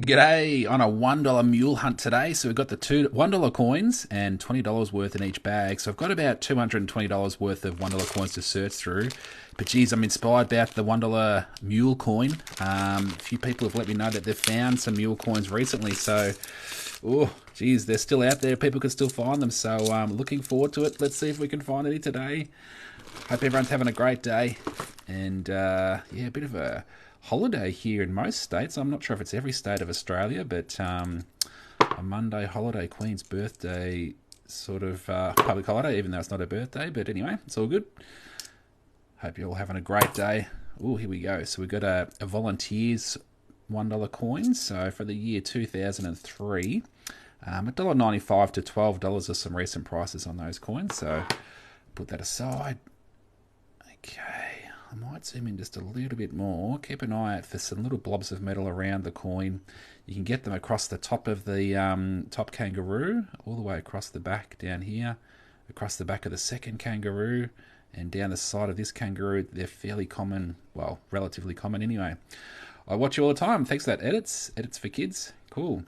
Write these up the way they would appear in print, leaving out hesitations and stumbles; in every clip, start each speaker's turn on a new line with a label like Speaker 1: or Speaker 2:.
Speaker 1: G'day! On a $1 mule hunt today, so we've got the two $1 coins and $20 worth in each bag. So I've got about $220 worth of $1 coins to search through. But geez, I'm inspired about the $1 mule coin. A few people have let me know that they've found some mule coins recently. So, oh, geez, they're still out there. People can still find them. So, looking forward to it. Let's see if we can find any today. Hope everyone's having a great day. And yeah, a bit of a holiday here in most states. I'm not sure if it's every state of Australia, but a Monday holiday, Queen's birthday sort of public holiday, even though it's not her birthday. But anyway, it's all good. Hope you're all having a great day. Oh, here we go. So we've got a volunteers $1 coin. So for the year 2003, $1.95 to $12 are some recent prices on those coins. So put that aside. Okay, I might zoom in just a little bit more. Keep an eye out for some little blobs of metal around the coin. You can get them across the top of the top kangaroo, all the way across the back down here, across the back of the second kangaroo, and down the side of this kangaroo. They're fairly common, well, relatively common anyway. I watch you all the time. Thanks for that, Edits for Kids. Cool.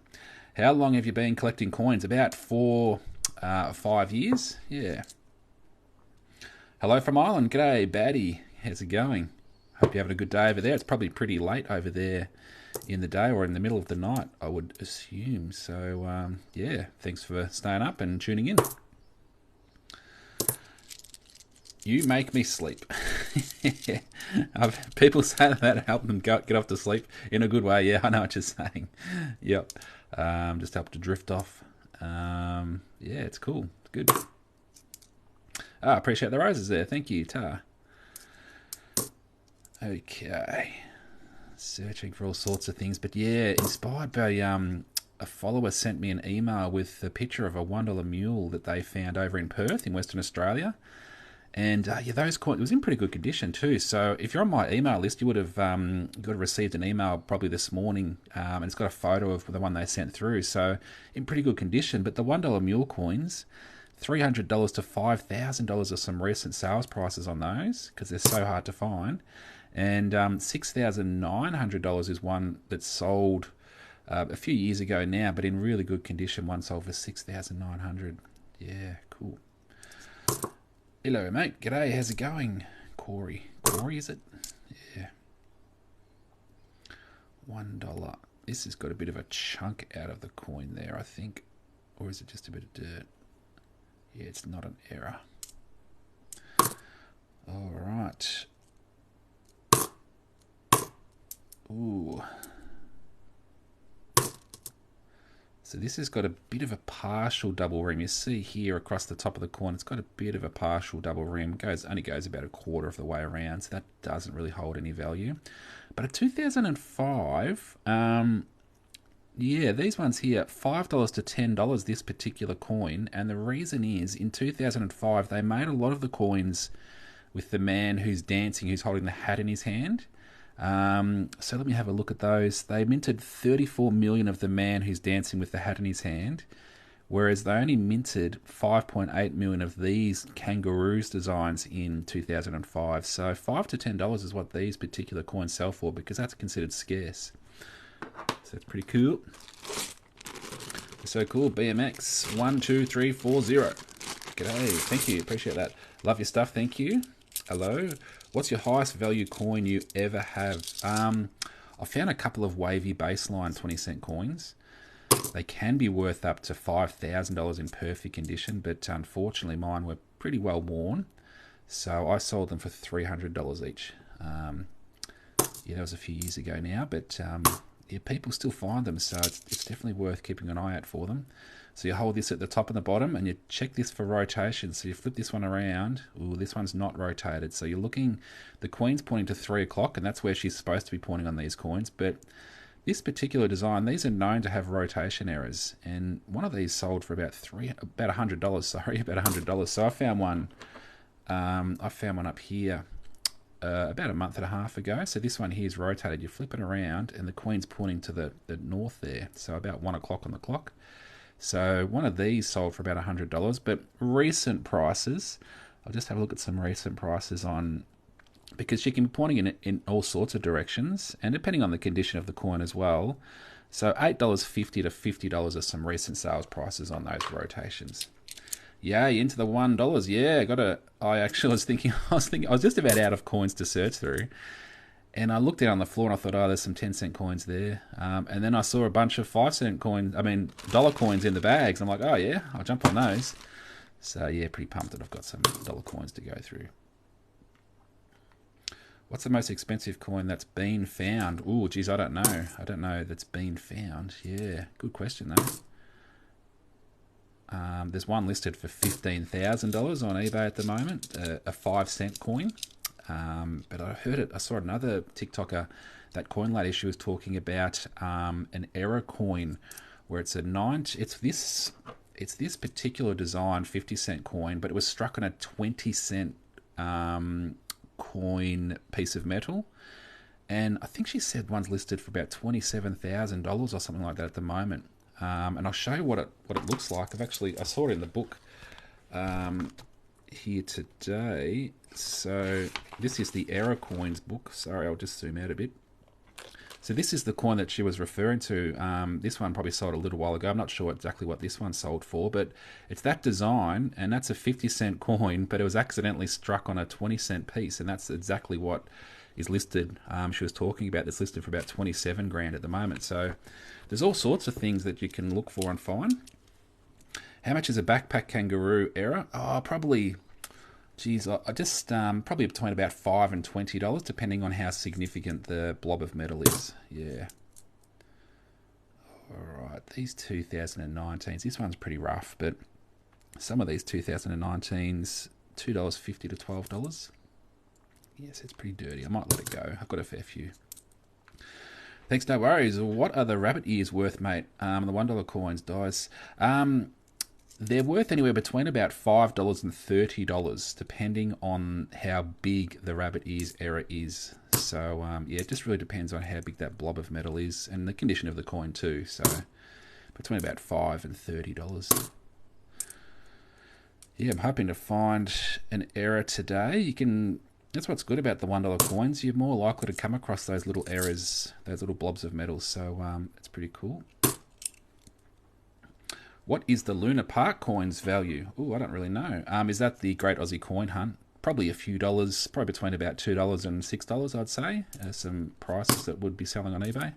Speaker 1: How long have you been collecting coins? About 5 years? Yeah. Hello from Ireland. G'day, baddie. How's it going? Hope you're having a good day over there. It's probably pretty late over there in the day or in the middle of the night, I would assume. So, yeah, thanks for staying up and tuning in. You make me sleep. People say that help them get off to sleep in a good way. Yeah, I know what you're saying. Yep. Just help to drift off. Yeah, it's cool. It's good. I appreciate the roses there. Thank you, Tar. Okay. Searching for all sorts of things. But yeah, inspired by a follower sent me an email with a picture of a $1 mule that they found over in Perth in Western Australia. And yeah, those coins, it was in pretty good condition too. So if you're on my email list, you would have received an email probably this morning, and it's got a photo of the one they sent through. So in pretty good condition. But the $1 mule coins, $300 to $5,000 are some recent sales prices on those because they're so hard to find. And $6,900 is one that sold a few years ago now, but in really good condition. One sold for $6,900. Yeah, cool. Hello, mate. G'day. How's it going? Corey, is it? Yeah. $1. This has got a bit of a chunk out of the coin there, I think. Or is it just a bit of dirt? Yeah, it's not an error. All right. Ooh. So this has got a bit of a partial double rim. You see here across the top of the coin, it's got a bit of a partial double rim. Only goes about a quarter of the way around, so that doesn't really hold any value. But a 2005, yeah, these ones here, $5 to $10, this particular coin. And the reason is, in 2005, they made a lot of the coins with the man who's dancing, who's holding the hat in his hand. So let me have a look at those. They minted 34 million of the man who's dancing with the hat in his hand, whereas they only minted 5.8 million of these kangaroos designs in 2005. So $5 to $10 is what these particular coins sell for, because that's considered scarce. So that's pretty cool. So cool. BMX 12340. G'day. Thank you. Appreciate that. Love your stuff. Thank you. Hello. What's your highest value coin you ever have? I found a couple of wavy baseline 20-cent coins. They can be worth up to $5,000 in perfect condition, but unfortunately mine were pretty well worn. So I sold them for $300 each. Yeah, that was a few years ago now, but yeah, people still find them, so it's definitely worth keeping an eye out for them. So you hold this at the top and the bottom, and you check this for rotation. So you flip this one around. Ooh, this one's not rotated. So you're looking, the queen's pointing to 3 o'clock, and that's where she's supposed to be pointing on these coins. But this particular design, these are known to have rotation errors, and one of these sold for about $100. Sorry, about $100. So I found one. I found one up here about a month and a half ago. So this one here is rotated. You flip it around, and the queen's pointing to the north there. So about 1 o'clock on the clock. So one of these sold for about $100, but recent prices, I'll just have a look at some recent prices on, because she can be pointing in all sorts of directions, and depending on the condition of the coin as well. So $8.50 to $50 are some recent sales prices on those rotations. Yay, into the $1. Yeah, got a. I actually was thinking. I was just about out of coins to search through, and I looked down on the floor and I thought, oh, there's some 10-cent coins there. And then I saw a bunch of 5-cent coins. I mean, dollar coins in the bags. I'm like, oh yeah, I'll jump on those. So yeah, pretty pumped that I've got some dollar coins to go through. What's the most expensive coin that's been found? Ooh, geez, I don't know. I don't know that's been found. Yeah, good question though. There's one listed for $15,000 on eBay at the moment, a 5-cent coin. But I saw another TikToker, that Coin Lady, she was talking about an error coin where it's this particular design 50-cent coin, but it was struck on a 20-cent coin piece of metal. And I think she said one's listed for about $27,000 or something like that at the moment. And I'll show you what it looks like. I saw it in the book here today. So this is the Error Coins book. Sorry, I'll just zoom out a bit. So this is the coin that she was referring to. This one probably sold a little while ago. I'm not sure exactly what this one sold for, but it's that design, and that's a 50-cent coin, but it was accidentally struck on a 20-cent piece, and that's exactly what is listed. She was talking about this, listed for about 27 grand at the moment. So there's all sorts of things that you can look for and find. How much is a backpack kangaroo error? Oh, probably, geez, I just probably between about $5 and $20, depending on how significant the blob of metal is. Yeah. All right, these 2019s. This one's pretty rough, but some of these 2019s, $2.50 to $12. Yes, it's pretty dirty. I might let it go. I've got a fair few. Thanks, no worries. What are the rabbit ears worth, mate? The $1 coins, dice. They're worth anywhere between about $5 and $30, depending on how big the rabbit ears error is. So, yeah, it just really depends on how big that blob of metal is and the condition of the coin too. So, between about $5 and $30. Yeah, I'm hoping to find an error today. That's what's good about the $1 coins. You're more likely to come across those little errors, those little blobs of metal. So it's pretty cool. What is the Luna Park coins value? Oh, I don't really know. Is that the Great Aussie Coin Hunt? Probably a few dollars, probably between about $2 and $6, I'd say. Some prices that would be selling on eBay.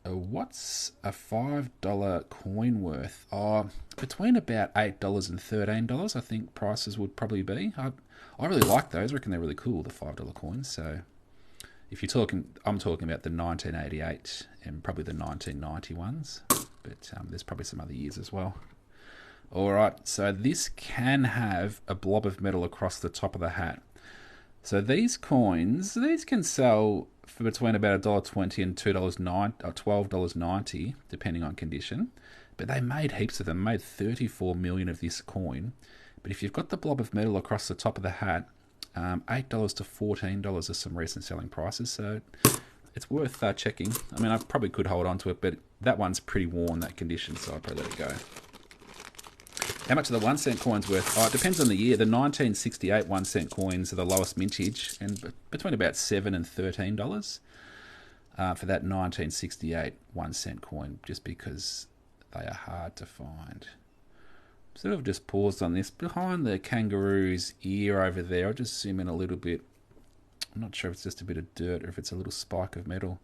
Speaker 1: What's a $5 coin worth? Oh, between about $8 and $13, I think prices would probably be. I really like those. I reckon they're really cool, the $5 coins. So if you're talking, I'm talking about the 1988 and probably the 1990 ones. But there's probably some other years as well. All right, so this can have a blob of metal across the top of the hat. So these coins, these can sell for between about $1.20 and $12.90, depending on condition. But they made heaps of them, made 34 million of this coin. But if you've got the blob of metal across the top of the hat, $8 to $14 are some recent selling prices. So it's worth checking. I mean, I probably could hold on to it, but that one's pretty worn, that condition, so I'll probably let it go. How much are the 1 cent coins worth? Oh, it depends on the year. The 1968 1 cent coins are the lowest mintage, and between about $7 and $13 for that 1968 1 cent coin, just because they are hard to find. Sort of just paused on this. Behind the kangaroo's ear over there, I'll just zoom in a little bit. I'm not sure if it's just a bit of dirt or if it's a little spike of metal.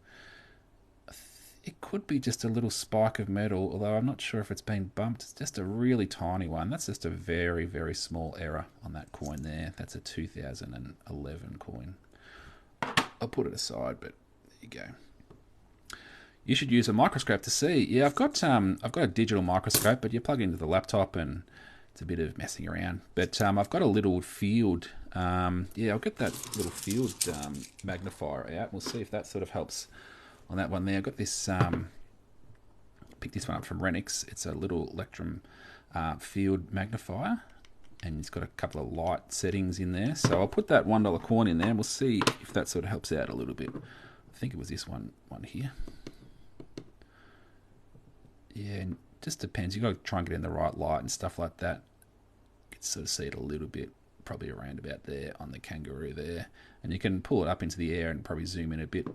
Speaker 1: It could be just a little spike of metal, although I'm not sure if it's been bumped. It's just a really tiny one. That's just a very, very small error on that coin there. That's a 2011 coin. I'll put it aside, but there you go. You should use a microscope to see. Yeah, I've got a digital microscope, but you plug it into the laptop and it's a bit of messing around. But I've got a little field. Yeah, I'll get that little field magnifier out. We'll see if that sort of helps on that one there. I've got this, picked this one up from Renix. It's a little Electrum field magnifier, and it's got a couple of light settings in there. So I'll put that $1 coin in there, and we'll see if that sort of helps out a little bit. I think it was this one here. Yeah, and it just depends. You've got to try and get in the right light and stuff like that. You can sort of see it a little bit, probably around about there on the kangaroo there. And you can pull it up into the air and probably zoom in a bit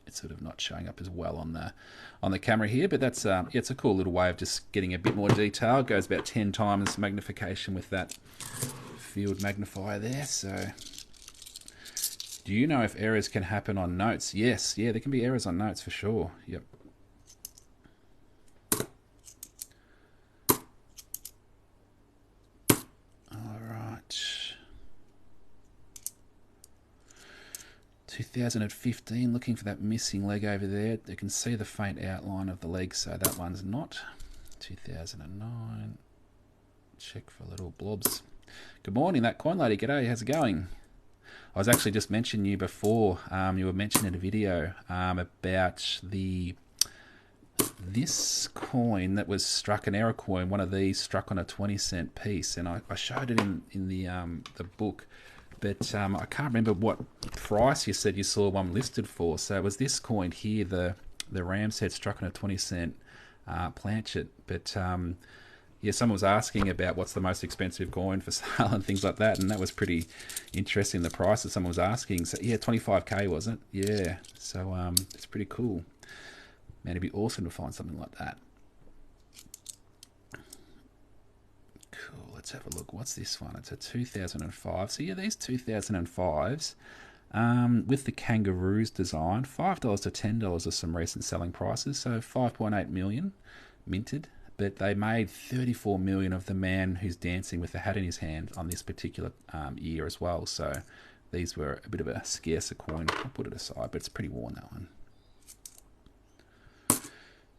Speaker 1: it's sort of not showing up as well on the camera here, but that's yeah, it's a cool little way of just getting a bit more detail. It goes about 10 times magnification with that field magnifier there. So do you know if errors can happen on notes? Yes, yeah, there can be errors on notes for sure. Yep. All right. 2015, looking for that missing leg over there. You can see the faint outline of the leg, so that one's not. 2009. Check for little blobs. Good morning, that coin lady. G'day, how's it going? I was actually just mentioning you before. You were mentioning a video about this coin that was struck, an error coin. One of these struck on a 20-cent piece, and I showed it in the book. But I can't remember what price you said you saw one listed for. So it was this coin here, the Ram's head struck on a 20-cent planchet. But yeah, someone was asking about what's the most expensive coin for sale and things like that, and that was pretty interesting, the price that someone was asking. So yeah, 25k, wasn't it? Yeah, so it's pretty cool. Man, it'd be awesome to find something like that. Cool, let's have a look. What's this one? It's a 2005. So yeah, these 2005s with the Kangaroos design, $5 to $10 are some recent selling prices. So 5.8 million minted, but they made 34 million of the man who's dancing with the hat in his hand on this particular year as well. So these were a bit of a scarcer coin. I'll put it aside, but it's pretty worn, that one.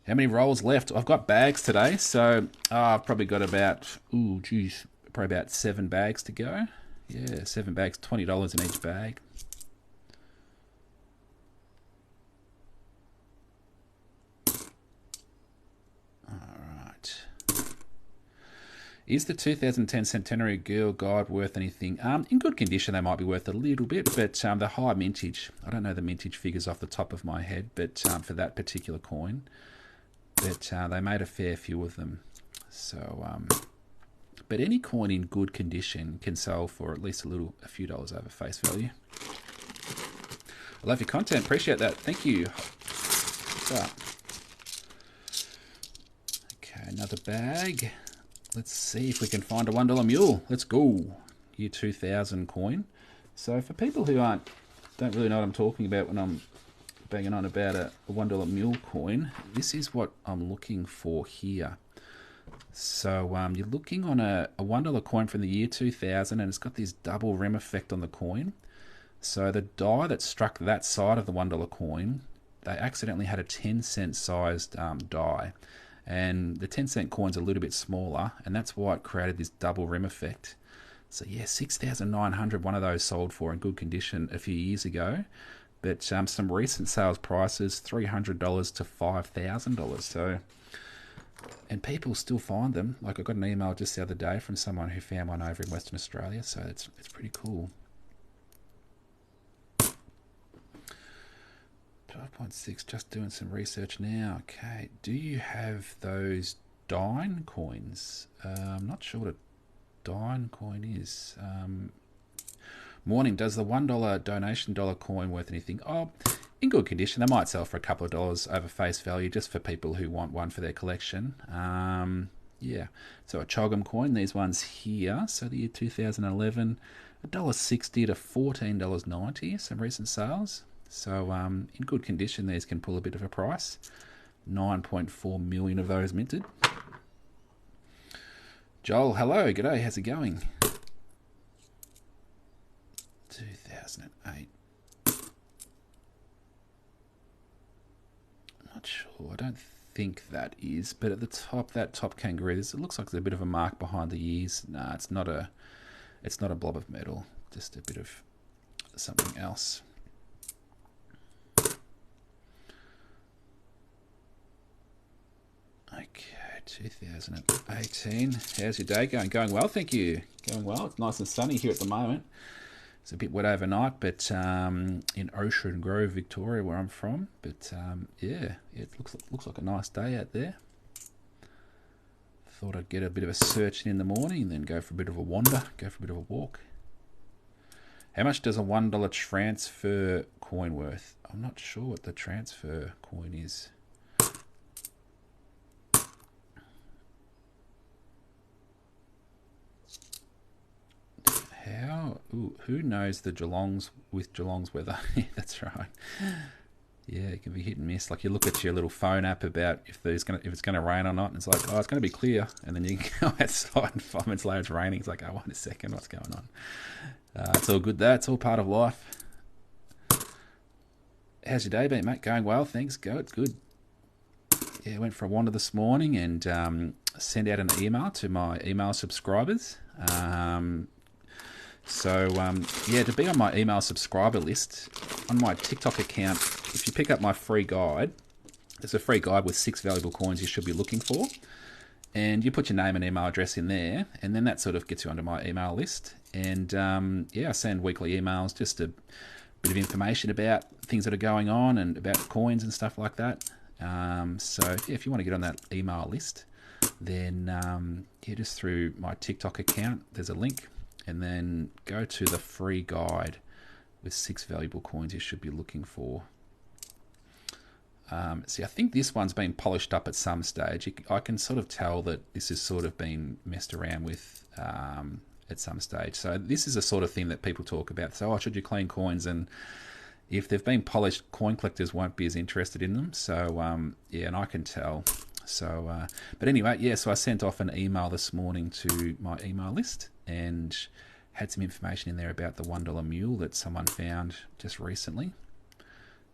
Speaker 1: How many rolls left? I've got bags today, so I've probably got about, probably about 7 bags to go. Yeah, 7 bags, $20 in each bag. Alright. Is the 2010 Centenary Girl Guide worth anything? In good condition, they might be worth a little bit, but the high mintage, I don't know the mintage figures off the top of my head, but for that particular coin, but they made a fair few of them. So, but any coin in good condition can sell for at least a few dollars over face value. I love your content. Appreciate that. Thank you. What's up? Okay, another bag. Let's see if we can find a $1 mule. Let's go. Year 2000 coin. So for people who don't really know what I'm talking about when I'm banging on about a $1 mule coin, this is what I'm looking for here. So you're looking on a $1 coin from the year 2000, and it's got this double rim effect on the coin. So the die that struck that side of the $1 coin, they accidentally had a 10-cent sized die, and the 10-cent coin's a little bit smaller, and that's why it created this double rim effect. So yeah, 6,900 one of those sold for in good condition a few years ago. But some recent sales prices, $300 to $5,000. So, and people still find them. Like I got an email just the other day from someone who found one over in Western Australia. So it's pretty cool. 12.6. Just doing some research now. Okay, do you have those Dine coins? I'm not sure what a Dine coin is. Morning, does the $1 donation dollar coin worth anything? Oh, in good condition. They might sell for a couple of dollars over face value just for people who want one for their collection. Yeah, so a Choggum coin, these ones here. So the year 2011, $1.60 to $14.90, some recent sales. So in good condition, these can pull a bit of a price. 9.4 million of those minted. Joel, hello, g'day, how's it going? 2008. I'm not sure. I don't think that is, but at the top, that top kangaroo, it looks like there's a bit of a mark behind the ears. Nah, it's not a blob of metal. Just a bit of something else. Okay, 2018. How's your day going? Going well, thank you. Going well. It's nice and sunny here at the moment. It's a bit wet overnight, but in Ocean Grove, Victoria, where I'm from. But yeah, it looks like a nice day out there. Thought I'd get a bit of a search in the morning and then go for a bit of a wander, go for a bit of a walk. How much does a $1 transfer coin worth? I'm not sure what the transfer coin is. How? Ooh, who knows the Geelong's with Geelong's weather? Yeah, that's right. Yeah, it can be hit and miss. Like you look at your little phone app about if it's gonna rain or not, and it's like, oh, it's gonna be clear, and then you go outside and 5 minutes later it's raining. It's like, oh, wait a second, what's going on? It's all good. It's all part of life. How's your day been, mate? Going well, thanks. It's good. Yeah, went for a wander this morning and sent out an email to my email subscribers. Yeah, to be on my email subscriber list, on my TikTok account, if you pick up my free guide, there's a free guide with 6 valuable coins you should be looking for. And you put your name and email address in there, and then that sort of gets you onto my email list. And I send weekly emails, just a bit of information about things that are going on and about coins and stuff like that. If you want to get on that email list, then just through my TikTok account, there's a link. And then go to the free guide with 6 valuable coins you should be looking for. I think this one's been polished up at some stage. I can sort of tell that this has sort of been messed around with at some stage. So this is a sort of thing that people talk about. So, should you clean coins? And if they've been polished, coin collectors won't be as interested in them. So, and I can tell. So, but anyway, so I sent off an email this morning to my email list and had some information in there about the $1 mule that someone found just recently.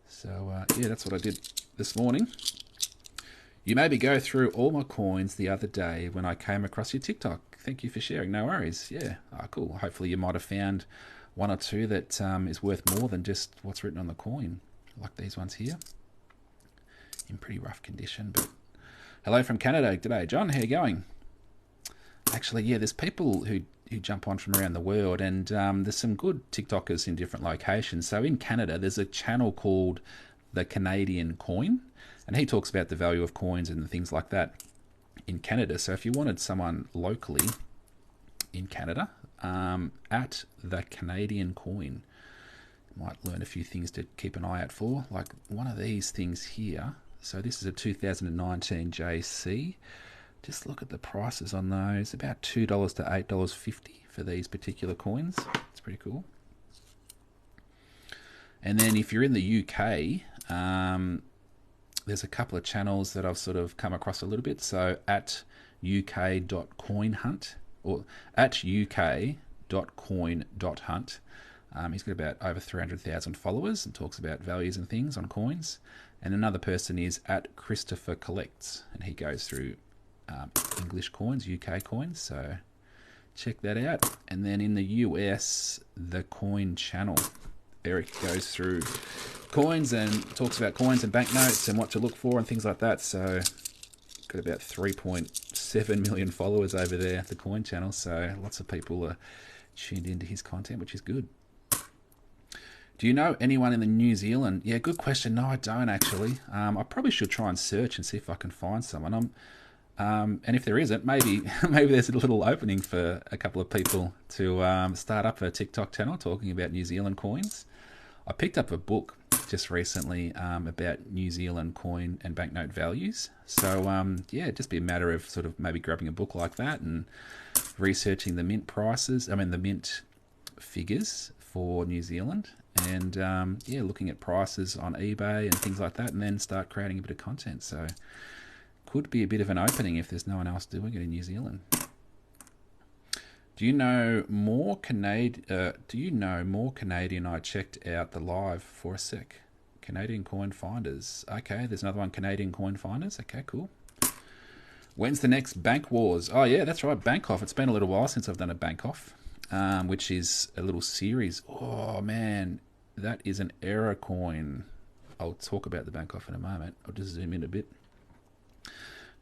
Speaker 1: So, that's what I did this morning. You made me go through all my coins the other day when I came across your TikTok. Thank you for sharing. No worries. Yeah, cool. Hopefully you might have found one or two that is worth more than just what's written on the coin, like these ones here. In pretty rough condition, but hello from Canada. G'day, John. How you going? Actually, there's people who jump on from around the world, and there's some good TikTokers in different locations. So in Canada, there's a channel called The Canadian Coin, and he talks about the value of coins and things like that in Canada. So if you wanted someone locally in Canada, at The Canadian Coin, you might learn a few things to keep an eye out for, like one of these things here. So this is a 2019 JC. Just look at the prices on those. About $2 to $8.50 for these particular coins. It's pretty cool. And then if you're in the UK, there's a couple of channels that I've sort of come across a little bit. So at uk.coinhunt or at uk.coin.hunt. He's got about over 300,000 followers and talks about values and things on coins. And another person is at Christopher Collects, and he goes through English coins, UK coins, so check that out. And then in the US, The Coin Channel, Eric goes through coins and talks about coins and banknotes and what to look for and things like that. So got about 3.7 million followers over there at The Coin Channel, so lots of people are tuned into his content, which is good. Do you know anyone in the New Zealand? Yeah, good question. No, I don't actually. I probably should try and search and see if I can find someone. And if there isn't, maybe there's a little opening for a couple of people to start up a TikTok channel talking about New Zealand coins. I picked up a book just recently about New Zealand coin and banknote values. So just be a matter of sort of maybe grabbing a book like that and researching the mint prices. The mint figures for New Zealand, and looking at prices on eBay and things like that, and then start creating a bit of content. So could be a bit of an opening if there's no one else doing it in New Zealand. Do you know more Canadian? I checked out the live for a sec. Canadian Coin Finders. Okay, there's another one. Canadian Coin Finders. Okay, cool. When's the next Bank Wars? Oh yeah, that's right. Bank Off. It's been a little while since I've done a Bank Off, which is a little series. Oh man, that is an error coin. I'll talk about the Bank Off in a moment. I'll just zoom in a bit.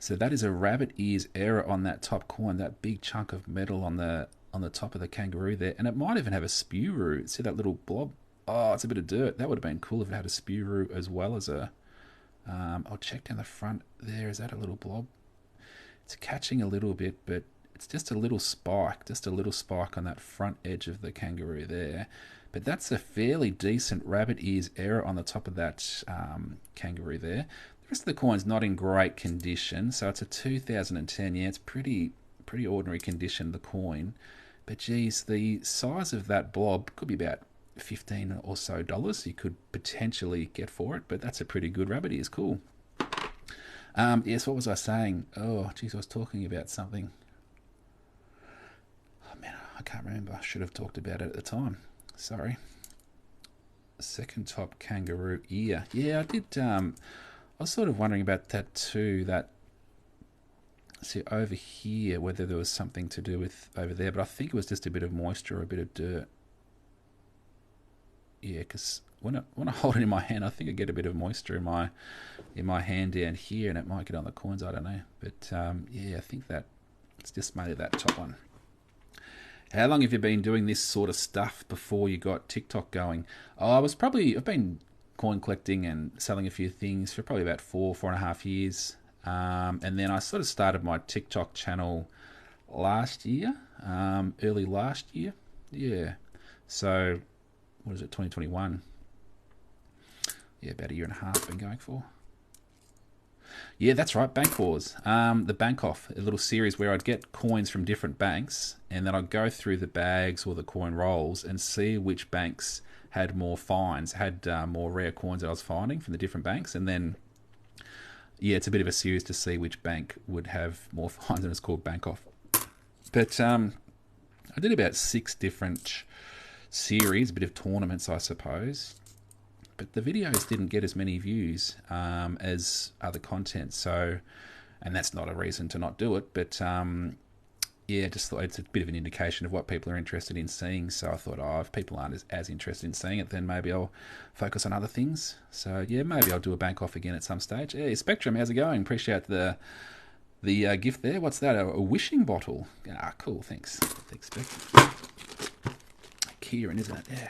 Speaker 1: So that is a rabbit ears error on that top coin, that big chunk of metal on the top of the kangaroo there. And it might even have a spew root. See that little blob? Oh, it's a bit of dirt. That would have been cool if it had a spew root as well as a... I'll check down the front there. Is that a little blob? It's catching a little bit, but it's just a little spike on that front edge of the kangaroo there. But that's a fairly decent rabbit ears error on the top of that kangaroo there. The rest of the coin's not in great condition, so it's a 2010. Yeah, it's pretty ordinary condition, the coin. But geez, the size of that blob could be about $15 or so you could potentially get for it, but that's a pretty good rabbit ears. Cool. Yes, what was I saying? Oh, geez, I was talking about something. Oh man, I can't remember. I should have talked about it at the time. Sorry. Second top kangaroo ear. Yeah, I did. I was sort of wondering about that too. That, see, over here, whether there was something to do with over there, but I think it was just a bit of moisture or a bit of dirt. Yeah, because when I hold it in my hand, I think I get a bit of moisture in my hand down here, and it might get on the coins. I don't know, but yeah, I think that it's just made that top one. How long have you been doing this sort of stuff before you got TikTok going? Oh, I've been coin collecting and selling a few things for probably about 4.5 years, and then I sort of started my TikTok channel last year, early last year. Yeah, so what is it, 2021? Yeah, about a year and a half been going for. Yeah, that's right, Bank Wars. The Bank Off, a little series where I'd get coins from different banks, and then I'd go through the bags or the coin rolls and see which banks had more finds, had more rare coins that I was finding from the different banks, and then, yeah, it's a bit of a series to see which bank would have more finds, and it's called Bank Off. But I did about 6 different series, a bit of tournaments, I suppose. But the videos didn't get as many views as other content, so, and that's not a reason to not do it, but yeah, just thought it's a bit of an indication of what people are interested in seeing. So I thought, oh, if people aren't as interested in seeing it, then maybe I'll focus on other things. So yeah, maybe I'll do a Bank Off again at some stage. Hey, Spectrum, how's it going? Appreciate the gift there. What's that? A wishing bottle? Ah, cool. Thanks. Thanks, Spectrum. Kieran, isn't it? Yeah.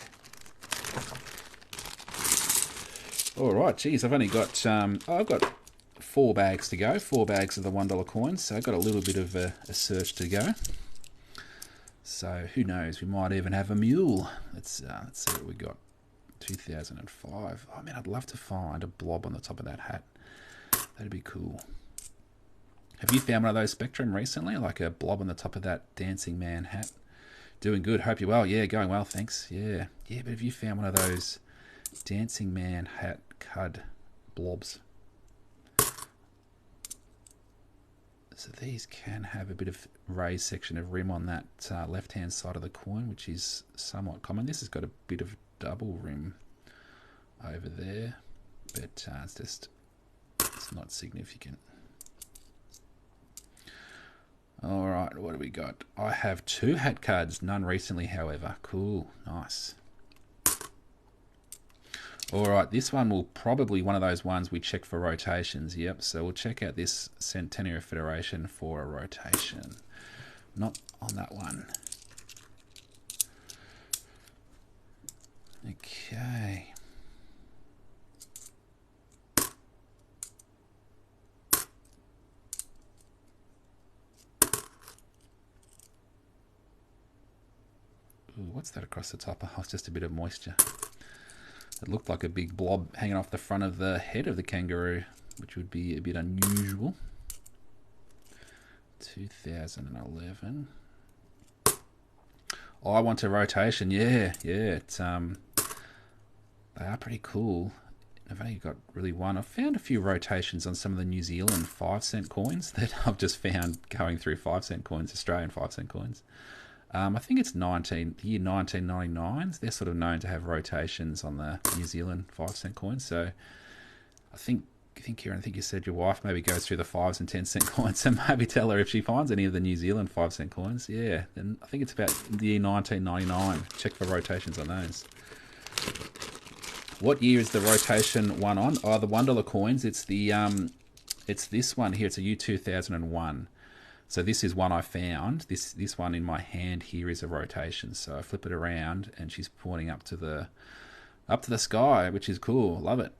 Speaker 1: All right, geez, I've only got I've got 4 bags to go. 4 bags of the $1 coins, so I've got a little bit of a search to go. So who knows? We might even have a mule. Let's see what we got. 2005. Oh man, I'd love to find a blob on the top of that hat. That'd be cool. Have you found one of those, Spectrum, recently? Like a blob on the top of that Dancing Man hat? Doing good. Hope you're well. Yeah, going well. Thanks. Yeah, but have you found one of those Dancing Man hat cud blobs? So these can have a bit of raised section of rim on that left-hand side of the coin, which is somewhat common. This has got a bit of double rim over there, but it's not significant. All right, what do we got? I have 2 hat cards, none recently, however. Cool, nice. All right, this one will probably one of those ones we check for rotations. Yep, so we'll check out this Centennial Federation for a rotation. Not on that one. Okay. Ooh, what's that across the top? Oh, it's just a bit of moisture. It looked like a big blob hanging off the front of the head of the kangaroo, which would be a bit unusual. 2011. Oh, I want a rotation. Yeah. It's they are pretty cool. I've only got really one. I've found a few rotations on some of the New Zealand 5-cent coins that I've just found going through 5-cent coins, Australian 5-cent coins. I think it's year 1999. They're sort of known to have rotations on the New Zealand 5-cent coins. So I think Kieran, I think you said your wife maybe goes through the 5s and 10-cent coins, and maybe tell her if she finds any of the New Zealand 5-cent coins. Yeah, and I think it's about the year 1999. Check for rotations on those. What year is the rotation one on? Oh, the $1 coins. It's this one here. It's a U2001. So this is one I found. This one in my hand here is a rotation. So I flip it around and she's pointing up to the sky, which is cool. Love it.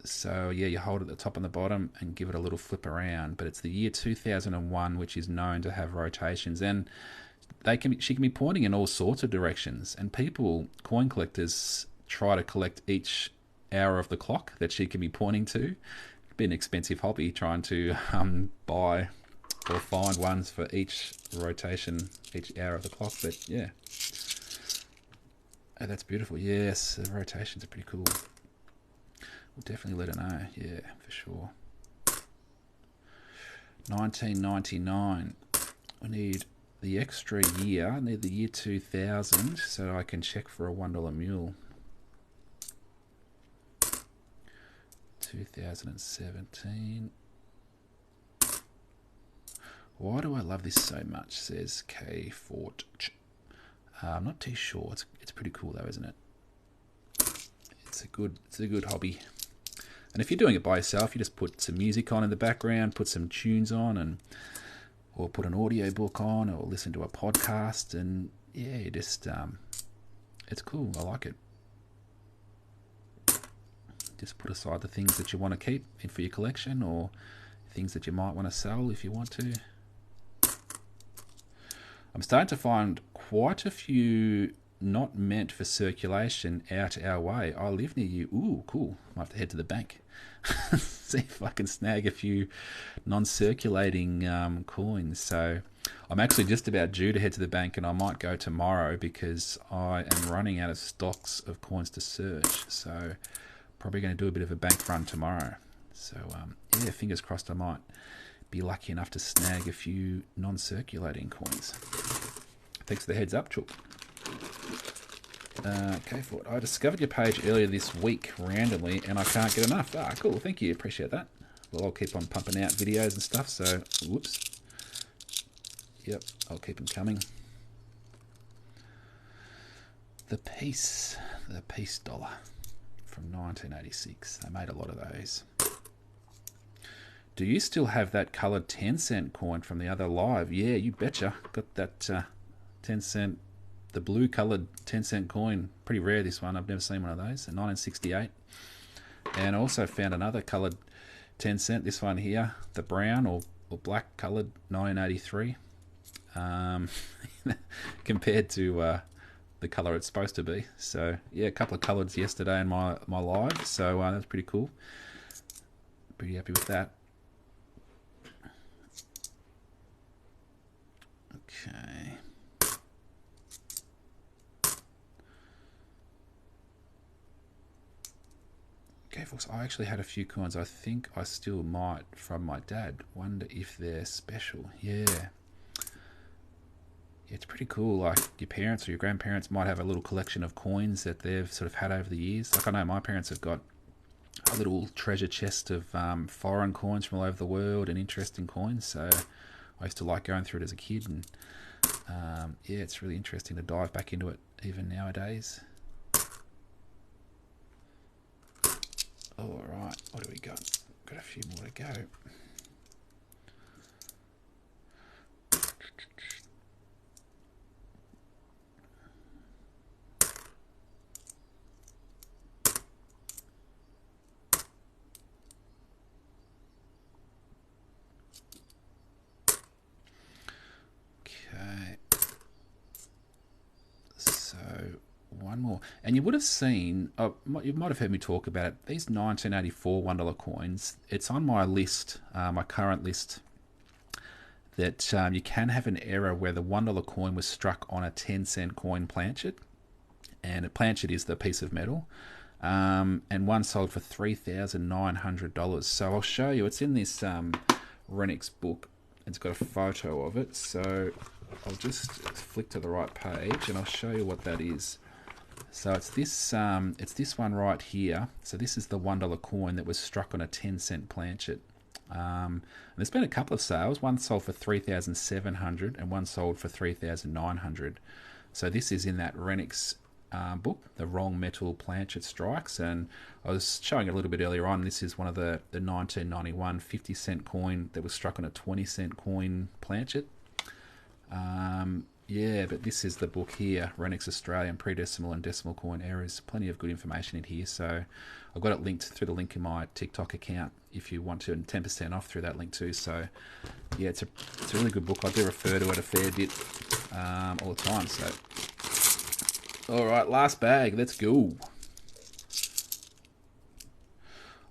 Speaker 1: So yeah, you hold it at the top and the bottom and give it a little flip around. But it's the year 2001, which is known to have rotations. And she can be pointing in all sorts of directions, and coin collectors, try to collect each hour of the clock that she can be pointing to. It'd be an expensive hobby trying to buy or find ones for each rotation, each hour of the clock. But yeah, oh, that's beautiful. Yes, the rotations are pretty cool. We'll definitely let her know. Yeah, for sure. 1999. We need the extra year. I need the year 2000 so I can check for a $1 mule. 2017. Why do I love this so much? Says K Fort. I'm not too sure. It's pretty cool though, isn't it? It's a good hobby. And if you're doing it by yourself, you just put some music on in the background, put some tunes on, or put an audio book on, or listen to a podcast, and yeah, you just it's cool. I like it. Just put aside the things that you want to keep for your collection, or things that you might want to sell if you want to. I'm starting to find quite a few not meant for circulation out our way. I live near you. Ooh, cool. I might have to head to the bank. See if I can snag a few non-circulating coins. So I'm actually just about due to head to the bank, and I might go tomorrow because I am running out of stocks of coins to search. So probably going to do a bit of a bank run tomorrow. So yeah, fingers crossed I might be lucky enough to snag a few non-circulating coins. Thanks for the heads up, Chook. Okay, Fort. I discovered your page earlier this week randomly, and I can't get enough. Ah, cool. Thank you. Appreciate that. Well, I'll keep on pumping out videos and stuff. So, whoops. Yep, I'll keep them coming. The Peace dollar from 1986. They made a lot of those. Do you still have that coloured 10-cent coin from the other live? Yeah, you betcha. Got that 10-cent, the blue coloured 10-cent coin. Pretty rare, this one. I've never seen one of those. In 1968. And I also found another coloured 10-cent. This one here, the brown or black coloured 1983. Compared to the colour it's supposed to be. So, yeah, a couple of colours yesterday in my live. So, that's pretty cool. Pretty happy with that. Okay. Okay, folks, I actually had a few coins. I think I still might from my dad. Wonder if they're special. Yeah. It's pretty cool. Like your parents or your grandparents might have a little collection of coins that they've sort of had over the years. Like I know my parents have got a little treasure chest of foreign coins from all over the world and interesting coins. So I used to like going through it as a kid, and yeah, it's really interesting to dive back into it even nowadays. All right, what do we got? Got a few more to go. One more, and you would have seen, you might have heard me talk about it, these 1984 $1 coins. It's on my list, my current list, that you can have an error where the $1 coin was struck on a 10-cent coin planchet, and a planchet is the piece of metal, and one sold for $3,900. So I'll show you. It's in this Renix book. It's got a photo of it, so I'll just flick to the right page and I'll show you what that is. So it's this one right here. So this is the $1 coin that was struck on a 10-cent planchet. And there's been a couple of sales. One sold for $3,700 and one sold for $3,900. So this is in that Renix book, the Wrong Metal Planchet Strikes. And I was showing it a little bit earlier on. This is one of the 1991 50-cent coin that was struck on a 20-cent coin planchet. Yeah, but this is the book here, Renix Australian Pre-Decimal and Decimal Coin Errors. Plenty of good information in here. So I've got it linked through the link in my TikTok account if you want to, and 10% off through that link too. So yeah, it's a really good book. I do refer to it a fair bit all the time. So, all right, last bag. Let's go.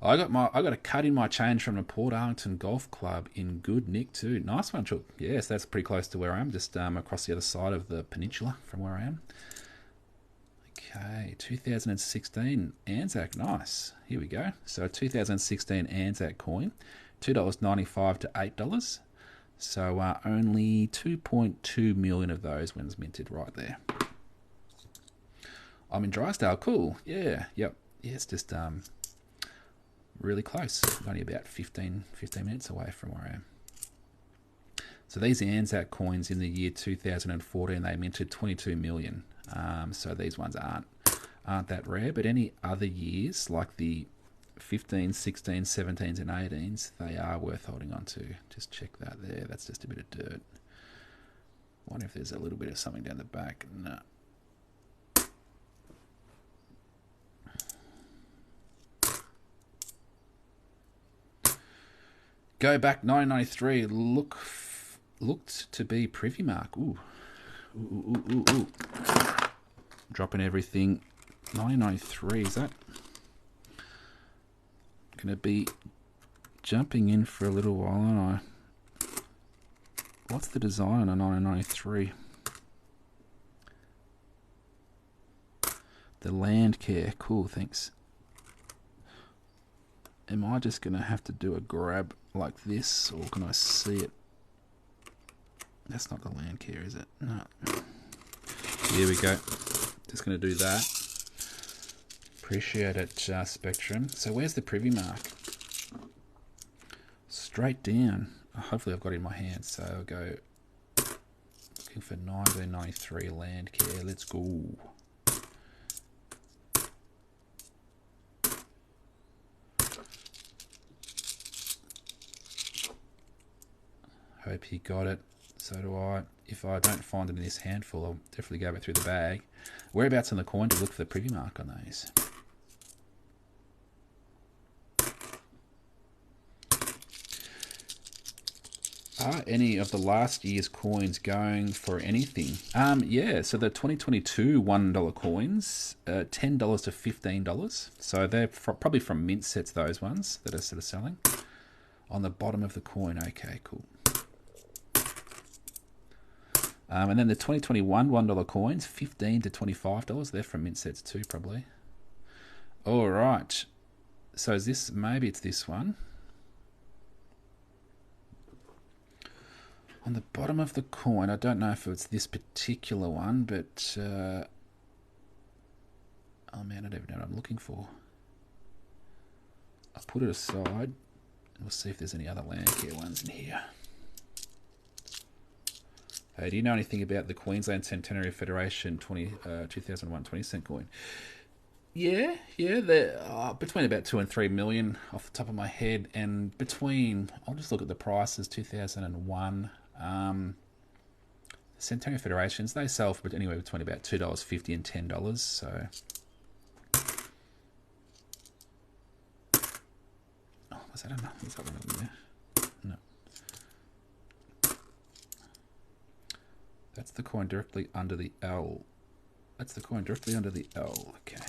Speaker 1: I got a cut in my change from the Port Arlington Golf Club in good nick too. Nice one, Chook. Yes, that's pretty close to where I am, just across the other side of the peninsula from where I am. Okay, 2016 Anzac, nice. Here we go. So 2016 Anzac coin, $2.95 to $8. So only 2.2 million of those ones minted right there. I'm in Drysdale, cool. Yeah, yep. Yeah, it's just really close. Only about 15 minutes away from where I am. So these Anzac coins in the year 2014, they minted 22 million. So these ones aren't that rare, but any other years like the 15s, 16s, 17s and 18s, they are worth holding on to. Just check that there. That's just a bit of dirt. Wonder if there's a little bit of something down the back. No. Go back 1993. Looked to be Privy Mark. Ooh. Ooh. Dropping everything. 1993, is that going to be jumping in for a little while, aren't I? What's the design on 1993? The Land Care. Cool, thanks. Am I just going to have to do a grab like this, or can I see it? That's not the Land Care, is it? No. Here we go. Just going to do that. Appreciate it, Spectrum. So where's the Privy Mark? Straight down. Hopefully I've got it in my hand. So I'll go looking for 1993 Land Care. Let's go. Hope he got it. So do I. If I don't find it in this handful, I'll definitely go back through the bag. Whereabouts on the coin to look for the Privy Mark on those? Are any of the last year's coins going for anything? Yeah, so the 2022 $1 coins, $10 to $15. So they're probably from mint sets, those ones that are sort of selling. On the bottom of the coin, okay, cool. And then the 2021 $1 coins, $15 to $25. They're from mint sets too, probably. All right. So is this, maybe it's this one. On the bottom of the coin, I don't know if it's this particular one, but oh man, I don't even know what I'm looking for. I'll put it aside and we'll see if there's any other Land Care ones in here. Hey, do you know anything about the Queensland Centenary Federation 2001 20-cent coin? Yeah, they're between about 2 and 3 million off the top of my head, and between, I'll just look at the prices, 2001. Centenary Federations, they sell for anywhere between about $2.50 and $10. So, oh, was that enough? Is that one of them there? No. That's the coin directly under the L. That's the coin directly under the L. Okay.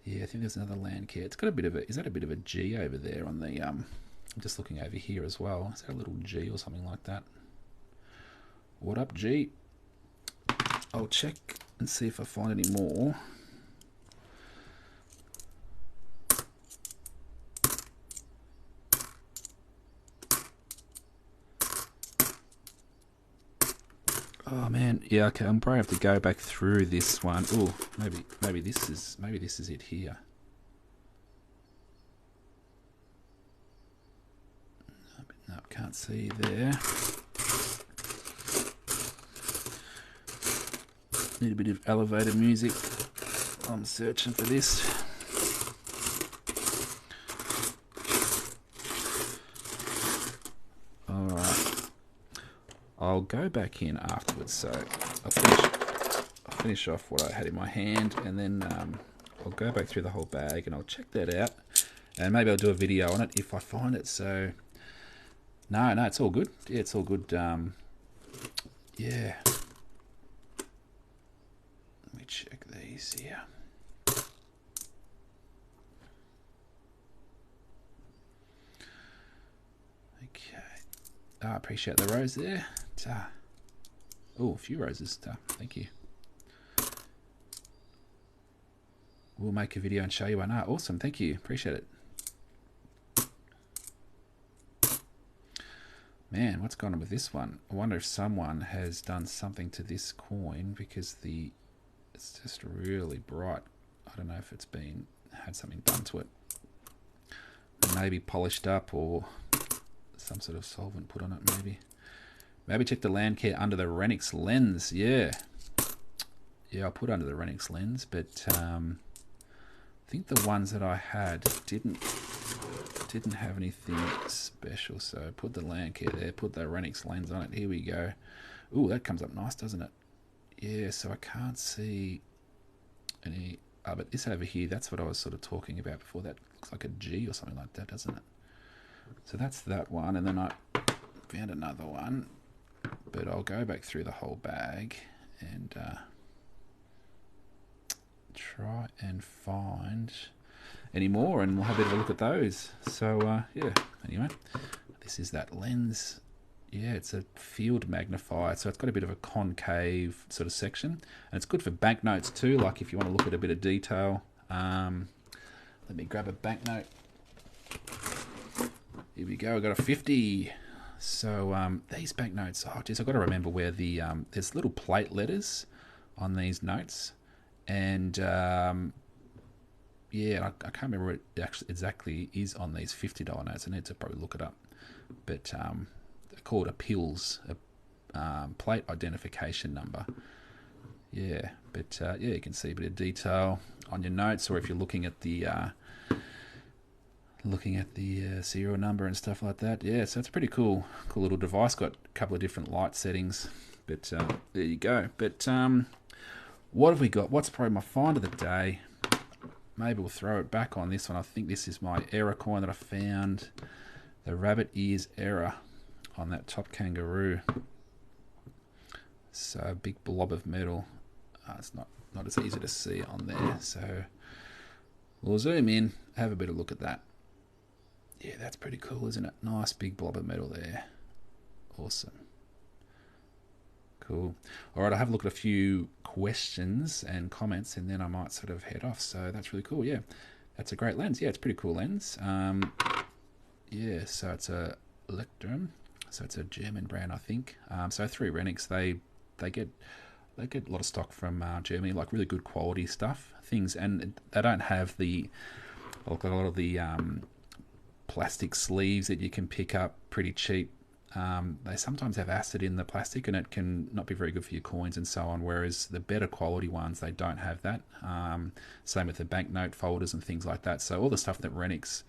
Speaker 1: Yeah, I think there's another Land Care. It's got a bit of a, is that a bit of a G over there on the, I'm just looking over here as well. Is that a little G or something like that? What up, G? I'll check and see if I find any more. Oh man, yeah, okay, I'm probably have to go back through this one. Oh, maybe this is it here. No, can't see there. Need a bit of elevator music. I'm searching for this. Alright. I'll go back in afterwards. So I'll finish off what I had in my hand, and then I'll go back through the whole bag and I'll check that out. And maybe I'll do a video on it if I find it. So, no, it's all good. Yeah, it's all good. Yeah. Let me check these here. Okay. I appreciate the rose there. Oh, a few roses. Thank you. We'll make a video and show you one. Awesome. Thank you. Appreciate it. Man, what's going on with this one? I wonder if someone has done something to this coin because it's just really bright. I don't know if it's had something done to it. Maybe polished up or some sort of solvent put on it maybe. Maybe check the land care under the Renix lens. Yeah, I'll put under the Renix lens, but I think the ones that I had didn't have anything special, so put the land care there, put the Renix lens on it. Here we go. Ooh, that comes up nice, doesn't it? Yeah, so I can't see any, but this over here, that's what I was sort of talking about before. That looks like a G or something like that, doesn't it? So that's that one, and then I found another one, but I'll go back through the whole bag and try and find any more, and we'll have a bit of a look at those. So yeah, anyway, this is that lens. Yeah, it's a field magnifier, so it's got a bit of a concave sort of section, and it's good for banknotes too, like if you want to look at a bit of detail. Let me grab a banknote. Here we go, I got a 50. So these banknotes, oh geez, I've got to remember where the there's little plate letters on these notes, and yeah, I can't remember what it actually exactly is on these $50 notes. I need to probably look it up, but they're called a PILS, a plate identification number. Yeah, but yeah, you can see a bit of detail on your notes, or if you're looking at the serial number and stuff like that. Yeah, so it's a pretty cool little device. Got a couple of different light settings, but there you go. But what have we got? What's probably my find of the day? Maybe we'll throw it back on this one. I think this is my error coin that I found, the rabbit ears error on that top kangaroo. So a big blob of metal. It's not as easy to see on there, so we'll zoom in, have a bit of look at that. Yeah, that's pretty cool, isn't it? Nice big blob of metal there. Awesome. Cool. All right, I'll have a look at a few questions and comments, and then I might sort of head off. So that's really cool. Yeah, that's a great lens. Yeah, it's a pretty cool lens. Yeah, so it's a Electrum. So it's a German brand, I think. So through Renix, they get a lot of stock from Germany, like really good quality stuff, things, and they don't have a lot of the plastic sleeves that you can pick up pretty cheap. They sometimes have acid in the plastic, and it can not be very good for your coins and so on, whereas the better quality ones, they don't have that. Same with the banknote folders and things like that. So all the stuff that Renix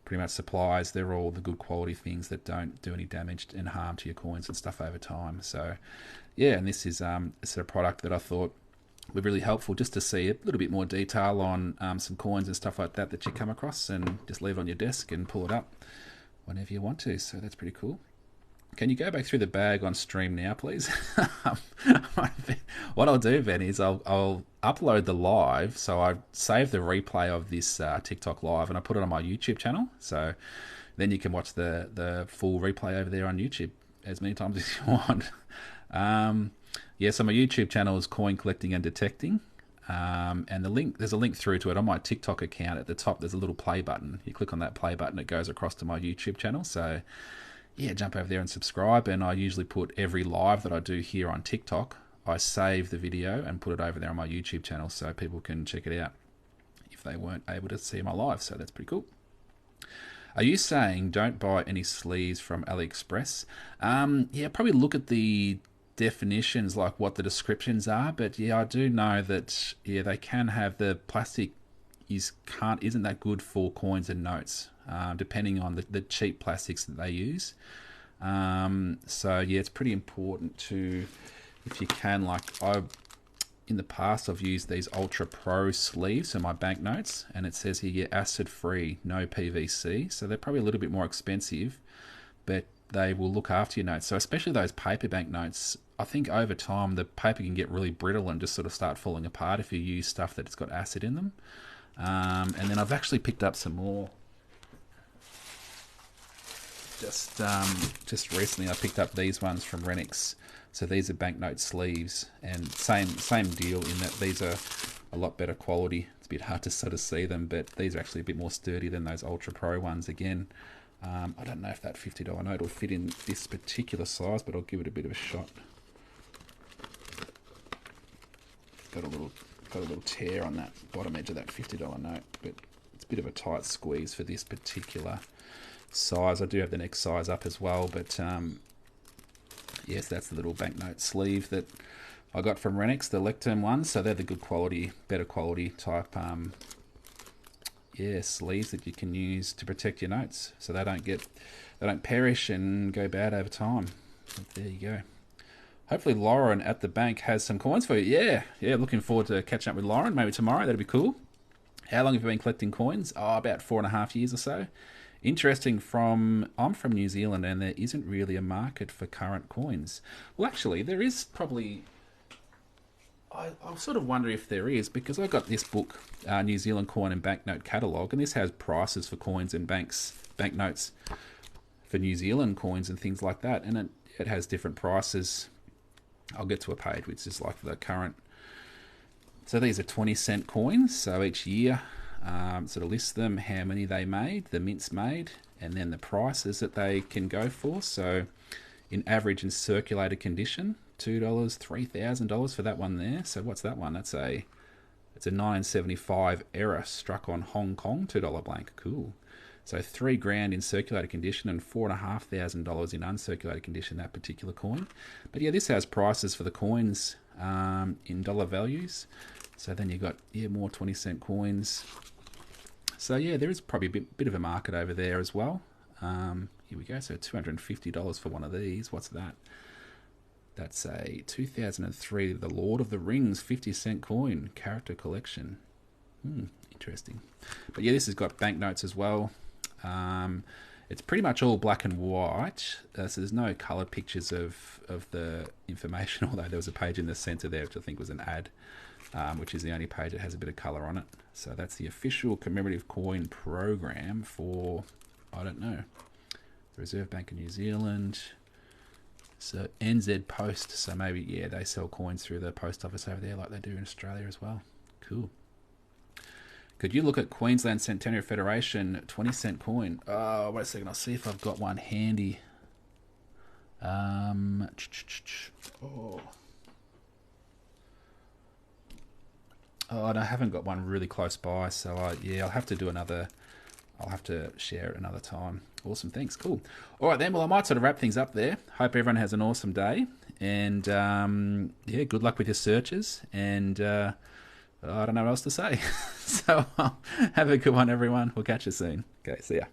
Speaker 1: pretty much supplies, they're all the good quality things that don't do any damage and harm to your coins and stuff over time. So yeah, and this is a product that I thought would be really helpful, just to see a little bit more detail on some coins and stuff like that you come across, and just leave it on your desk and pull it up whenever you want to. So that's pretty cool. Can you go back through the bag on stream now, please? What I'll do, Ben, is I'll upload the live. So I save the replay of this TikTok live, and I put it on my YouTube channel. So then you can watch the full replay over there on YouTube as many times as you want. Yeah, so my YouTube channel is Coin Collecting and Detecting. And there's a link through to it on my TikTok account. At the top, there's a little play button. You click on that play button, it goes across to my YouTube channel. So yeah, jump over there and subscribe. And I usually put every live that I do here on TikTok, I save the video and put it over there on my YouTube channel so people can check it out if they weren't able to see my live. So that's pretty cool. Are you saying don't buy any sleeves from AliExpress? Yeah, probably look at the definitions, like what the descriptions are. But yeah, I do know that they can have the plastic isn't that good for coins and notes, depending on the cheap plastics that they use. So yeah, it's pretty important to, if you can, like in the past I've used these Ultra Pro sleeves for my banknotes, and it says here, yeah, acid free, no PVC. So they're probably a little bit more expensive, but they will look after your notes. So especially those paper banknotes, I think over time the paper can get really brittle and just sort of start falling apart if you use stuff that's got acid in them. And then I've actually picked up some more. Just recently I picked up these ones from Renix. So these are banknote sleeves, and same deal in that these are a lot better quality. It's a bit hard to sort of see them, but these are actually a bit more sturdy than those Ultra Pro ones again. I don't know if that $50 note will fit in this particular size, but I'll give it a bit of a shot. Got a little tear on that bottom edge of that $50 note, but it's a bit of a tight squeeze for this particular size. I do have the next size up as well, but yes, that's the little banknote sleeve that I got from Renix, the Lectern ones. So they're the good quality, better quality type sleeves that you can use to protect your notes, so they don't perish and go bad over time. But there you go. Hopefully Lauren at the bank has some coins for you. Yeah, looking forward to catching up with Lauren, maybe tomorrow. That'd be cool. How long have you been collecting coins? Oh, about 4.5 years or so. Interesting. I'm from New Zealand, and there isn't really a market for current coins. Well, actually, there is probably. I sort of wonder if there is, because I got this book, New Zealand Coin and Banknote Catalogue, and this has prices for coins and banknotes for New Zealand coins and things like that, and it has different prices. I'll get to a page which is like the current. So these are 20-cent coins. So each year, sort of lists them, how many they made, the mints made, and then the prices that they can go for. So in average and circulated condition, $2, $3,000 for that one there. So what's that one? It's a 1975 error struck on Hong Kong, $2 blank. Cool. So $3,000 in circulated condition and $4,500 in uncirculated condition, that particular coin. But yeah, this has prices for the coins in dollar values. So then you got more 20-cent coins. So yeah, there is probably a bit of a market over there as well. Here we go. So $250 for one of these. What's that? That's a 2003 The Lord of the Rings 50-cent coin character collection. Interesting. But yeah, this has got banknotes as well. It's pretty much all black and white, so there's no coloured pictures of the information, although there was a page in the centre there which I think was an ad, which is the only page that has a bit of colour on it. So that's the official commemorative coin program for, I don't know, the Reserve Bank of New Zealand. So NZ Post, so maybe, yeah, they sell coins through the post office over there like they do in Australia as well. Cool. Could you look at Queensland Centennial Federation 20-cent coin? Oh, wait a second. I'll see if I've got one handy. Oh, and I haven't got one really close by. So I'll have to do another. I'll have to share it another time. Awesome. Thanks. Cool. All right then. Well, I might sort of wrap things up there. Hope everyone has an awesome day. And good luck with your searches. And I don't know what else to say. So have a good one, everyone. We'll catch you soon. Okay, see ya.